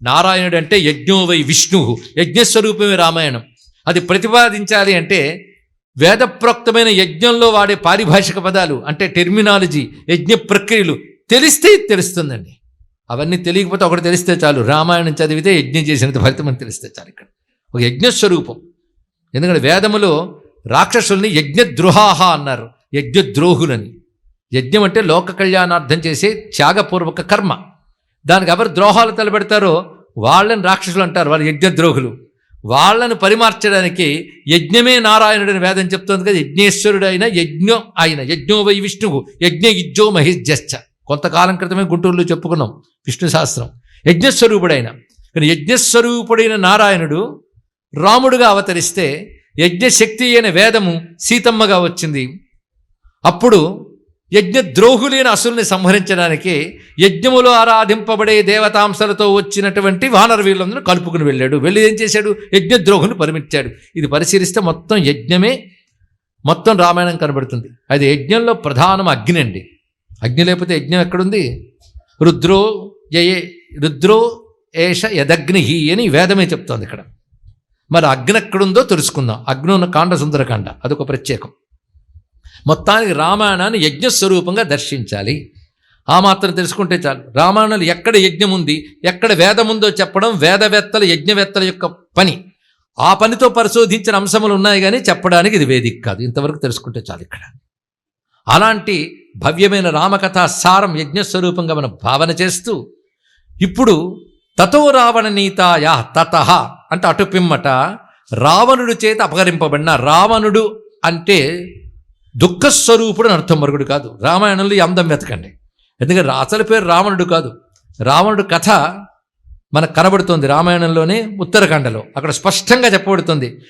నారాయణుడు అంటే యజ్ఞో వై విష్ణు, యజ్ఞస్వరూపమే రామాయణం. అది ప్రతిపాదించాలి అంటే వేదప్రోక్తమైన యజ్ఞంలో వాడే పారిభాషిక పదాలు అంటే టెర్మినాలజీ, యజ్ఞ ప్రక్రియలు తెలిస్తే తెలుస్తుందండి. అవన్నీ తెలియకపోతే ఒకటి తెలిస్తే చాలు, రామాయణం చదివితే యజ్ఞం చేసినంత ఫలితమని తెలిస్తే చాలు. ఇక్కడ ఒక యజ్ఞస్వరూపం. ఎందుకంటే వేదములో రాక్షసుల్ని యజ్ఞద్రోహాహ అన్నారు, యజ్ఞద్రోహులని. యజ్ఞం అంటే లోక కళ్యాణార్థం చేసే త్యాగపూర్వక కర్మ. దానికి ఎవరు ద్రోహాలు తలపెడతారో వాళ్ళని రాక్షసులు అంటారు, వాళ్ళు యజ్ఞద్రోహులు. వాళ్ళను పరిమార్చడానికి యజ్ఞమే నారాయణుడని వేదం చెప్తోంది కదా. యజ్ఞేశ్వరుడు అయిన యజ్ఞం ఆయన, యజ్ఞో వై విష్ణువు యజ్ఞ యుజ్జో మహిజ్జశ్చ. కొంతకాలం క్రితమే గుంటూరులో చెప్పుకున్నాం విష్ణు శాస్త్రం. యజ్ఞస్వరూపుడైన, కానీ యజ్ఞస్వరూపుడైన నారాయణుడు రాముడుగా అవతరిస్తే యజ్ఞశక్తి అయిన వేదము సీతమ్మగా వచ్చింది. అప్పుడు యజ్ఞద్రోహులైన అసురుని సంహరించడానికి యజ్ఞములో ఆరాధింపబడే దేవతాంశలతో వచ్చినటువంటి వానరవీరులందరూ కలుపుకుని వెళ్ళాడు. వెళ్ళి ఏం చేశాడు? యజ్ఞద్రోహుని పరిమించాడు. ఇది పరిశీలిస్తే మొత్తం యజ్ఞమే, మొత్తం రామాయణం కనబడుతుంది. అది యజ్ఞంలో ప్రధానం అగ్ని అండి. అగ్ని లేకపోతే యజ్ఞం ఎక్కడుంది? రుద్రో ఏష యదగ్ని అని వేదమే చెప్తోంది ఇక్కడ. మరి అగ్ని ఎక్కడుందో తెలుసుకుందాం. అగ్ని ఉన్న కాండ సుందరకాండ, అదొక ప్రత్యేకం. మొత్తానికి రామాయణాన్ని యజ్ఞస్వరూపంగా దర్శించాలి. ఆ మాత్రం తెలుసుకుంటే చాలు. రామాయణంలో ఎక్కడ యజ్ఞం ఉంది, ఎక్కడ వేదం ఉందో చెప్పడం వేదవేత్తల, యజ్ఞవేత్తల యొక్క పని. ఆ పనితో పరిశోధించిన అంశములు ఉన్నాయి, కానీ చెప్పడానికి ఇది వేదిక కాదు. ఇంతవరకు తెలుసుకుంటే చాలు ఇక్కడ. అలాంటి భవ్యమైన రామకథా సారం యజ్ఞస్వరూపంగా మనం భావన చేస్తూ, ఇప్పుడు తతో రావణ నీతాయ తతః అంటే అటు పిమ్మట రావణుడు చేత అపహరింపబడిన, రావణుడు అంటే దుఃఖస్వరూపుడు అని అర్థం, మరుగుడు కాదు. రామాయణంలో ఈ అందం వెతకండి. ఎందుకంటే అసలు పేరు రావణుడు కాదు. రావణుడు కథ మనకు కనబడుతుంది రామాయణంలోనే ఉత్తరకాండలో. అక్కడ స్పష్టంగా చెప్పబడుతుంది.